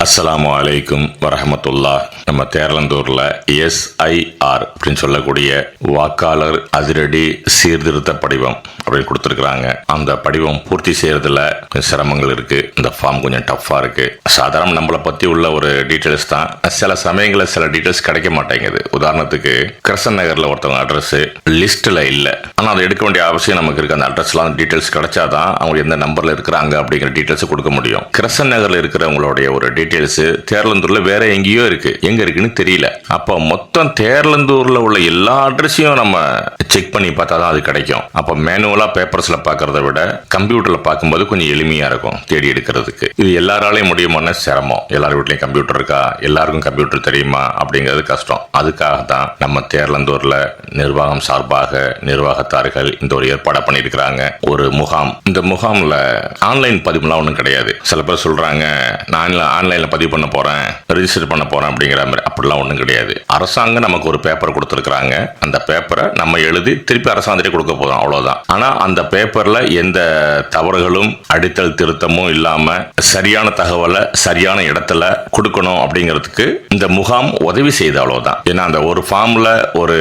அஸ்ஸலாமு அலைக்கும் வரஹமத்துல்லாஹ். நம்ம தேரலந்தூர்ல SIR அப்படின்னு சொல்லக்கூடிய வாக்காளர் அதிரடி சீர்திருத்த படிவம் அப்படின்னு கொடுத்துருக்காங்க. அந்த படிவம் பூர்த்தி செய்யறதுல கொஞ்சம் சிரமங்கள் இருக்கு. இந்த ஃபார்ம் கொஞ்சம் டஃப்பா இருக்கு. சாதாரண நம்மளை பத்தி உள்ள ஒரு டீட்டெயில்ஸ் தான். சில சமயங்களில் சில டீட்டெயில்ஸ் கிடைக்க மாட்டேங்குது. உதாரணத்துக்கு கிரசன் நகர்ல ஒருத்தவங்க அட்ரஸ் லிஸ்ட்ல இல்ல, ஆனா அதை எடுக்க வேண்டிய அவசியம் நமக்கு இருக்கு. அந்த அட்ரஸ்லாம் டீட்டெயில்ஸ் கிடைச்சாதான் அவங்க எந்த நம்பர்ல இருக்கிறாங்க அப்படிங்கிற டீட்டெயில்ஸ் கொடுக்க முடியும். கிரசன் நகர்ல இருக்கிறவங்களுடைய ஒரு டீட்டெயில்ஸ் தேரலந்தூர்ல வேற எங்கேயோ இருக்கு, எங்க இருக்குன்னு தெரியல. அப்ப மொத்தம் தேரலந்தூர்ல உள்ள எல்லா அட்ரஸையும் நம்ம செக் பண்ணி பார்த்தா தான் அது கிடைக்கும். அப்ப மேனுவலா பேப்பர்ஸ்ல பாக்குறத விட கம்ப்யூட்டர்ல பார்க்கும்போது கொஞ்சம் எளிமையா இருக்கும் தேடி எடுக்கிறதுக்கு. இது எல்லாராலையும் முடியுமான சிரமம். எல்லார் வீட்லயும் கம்ப்யூட்டர் இருக்கா, எல்லாருக்கும் கம்ப்யூட்டர் தெரியுமா அப்படிங்கிறது கஷ்டம். அதுக்காக தான் நம்ம தேரலந்தூர்ல நிர்வாகம் சார்பாக நிர்வாகத்தார்கள் இந்த ஒரு ஏற்பாடை பண்ணியிருக்கிறாங்க, ஒரு முகாம். இந்த முகாம்ல ஆன்லைன் பதிவுலாம் ஒன்றும் கிடையாது. சில பேர் சொல்றாங்க நான் ஆன்லைன்ல பதிவு பண்ண போறேன், ரெஜிஸ்டர் பண்ண போறேன் அப்படிங்கிற மாதிரி. அப்படிலாம் ஒன்றும் கிடையாது. அரசாங்கம் நமக்கு ஒரு பேப்பர் கொடுத்துருக்காங்க. அந்த பேப்பரை நம்ம எழுதி திருப்பி அரசாங்கத்திலே கொடுக்க போறோம், அவ்வளவுதான். ஆனா அந்த பேப்பர்ல எந்த தவறுகளும் அடித்தல் திருத்தமும் இல்லாம சரியான தகவலை சரியான இடத்துல கொடுக்கணும் அப்படிங்கிறதுக்கு இந்த முகாம் உதவி செய்து, அவ்வளவுதான். ஏன்னா அந்த ஒரு ஃபார்ம்ல ஒரு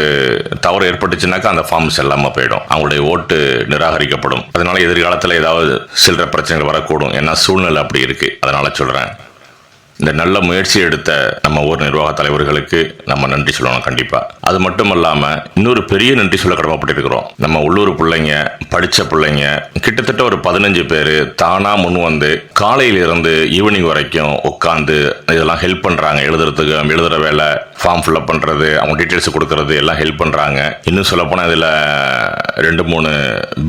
தவறு ஏற்பட்டுச்சுனாக்கா அந்த ஃபார்ம் செல்லாம போயிடும், அவங்களுடைய ஓட்டு நிராகரிக்கப்படும். அதனால எதிர்காலத்தில் ஏதாவது சில்லற பிரச்சனைகள் வரக்கூடும். ஏன்னா சூழ்நிலை அப்படி இருக்கு. அதனால சொல்றேன், இந்த நல்ல முயற்சி எடுத்த நம்ம ஊர் நிர்வாக தலைவர்களுக்கு நம்ம நன்றி சொல்லணும் கண்டிப்பா. அது மட்டும் இல்லாம இன்னொரு பெரிய நன்றி சொல்ல கடமைப்பட்டிருக்கிறோம். நம்ம உள்ளூர் பிள்ளைங்க, படிச்ச பிள்ளைங்க கிட்டத்தட்ட ஒரு 15 பேர் தானா முன் வந்து காலையில இருந்து ஈவினிங் வரைக்கும் உட்காந்து இதெல்லாம் ஹெல்ப் பண்றாங்க. எழுதுறதுக்கு, எழுதுற வேலை, ஃபார்ம் ஃபில்அப் பண்றது, அவங்க டீட்டெயில்ஸ் கொடுக்கறது எல்லாம் ஹெல்ப் பண்றாங்க. இன்னும் சொல்ல போனா இதுல 2-3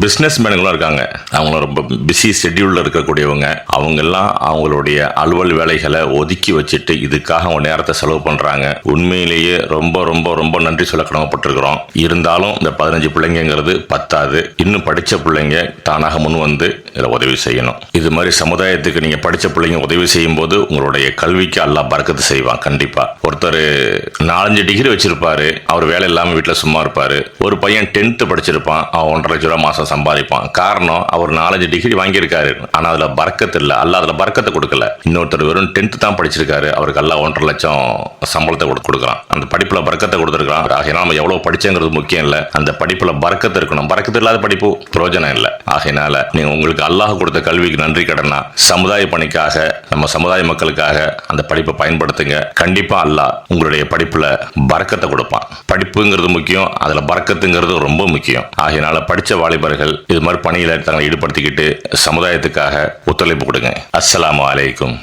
பிசினஸ் மேனுங்களும் இருக்காங்க. அவங்களும் ரொம்ப பிஸி ஷெட்யூல்ல இருக்கக்கூடியவங்க. அவங்க எல்லாம் அவங்களுடைய அலுவல் வேலைகளை ஒதுக்கி வச்சுட்டு இதுக்காக அவங்க நேரத்தை செலவு பண்றாங்க. உண்மையிலேயே ரொம்ப ரொம்ப ரொம்ப நன்றி சொல்ல கடமைப்பட்டிருக்கிறோம். இருந்தாலும் இந்த 15 பிள்ளைங்கிறது பத்தாது. இன்னும் படிச்ச பிள்ளைங்க தானாக முன் வந்து இதில் உதவி செய்யணும். இது மாதிரி சமுதாயத்துக்கு நீங்க படிச்ச பிள்ளைங்க உதவி செய்யும் போது உங்களுடைய கல்விக்கு அல்லாஹ் பரக்கத்து செய்வான் கண்டிப்பா. ஒருத்தர் 4-5 டிகிரி வச்சிருப்பாரு, அவர் வேலை இல்லாம வீட்டில் சும்மா இருப்பாரு. ஒரு பையன் 10th படிச்சிருப்பான், அவன் 1.5 லட்ச ரூபாய் மாசம் சம்பாதிப்பான். காரணம், அவர் 4-5 டிகிரி வாங்கியிருக்காரு, ஆனா அதுல பரக்கத்து இல்லை, அல்லாஹ் அதுல பரக்கத்தை கொடுக்கல. இன்னொருத்தர் வெறும் 10th தான் படிச்சிருக்காரு, அவருக்கு எல்லாம் 1.5 லட்சம் சம்பளத்தை கொடுக்குறான். அந்த படிப்புல பரக்கத்தை கொடுத்துருக்கான். ஆகையினால நம்ம எவ்வளவு படிச்சங்கிறது முக்கியம் இல்ல, அந்த படிப்புல பரக்கத்து இருக்கணும். பரக்கத்து இல்லாத படிப்பு பிரயோஜனம் இல்லை. ஆகையினால நீங்க உங்களுக்கு அல்லாஹ் கொடுத்த கல்விக்கு நன்றி கடனா சமுதாய பணிக்காக, நம்ம சமுதாய மக்களுக்காக அந்த படிப்பை பயன்படுத்துங்க. கண்டிப்பா அல்லாஹ் உங்களுடைய படிப்புல பரக்கத்தை கொடுப்பான். படிப்புங்கிறது முக்கியம், அதுல பரக்கத்துங்கிறது ரொம்ப முக்கியம். ஆகையினால படிச்ச வாலிபர்கள் இது மாதிரி பணியில தங்களை ஈடுபடுத்திக்கிட்டு சமுதாயத்துக்காக ஒத்துழைப்பு கொடுங்க. அஸ்ஸலாமு அலைக்கும்.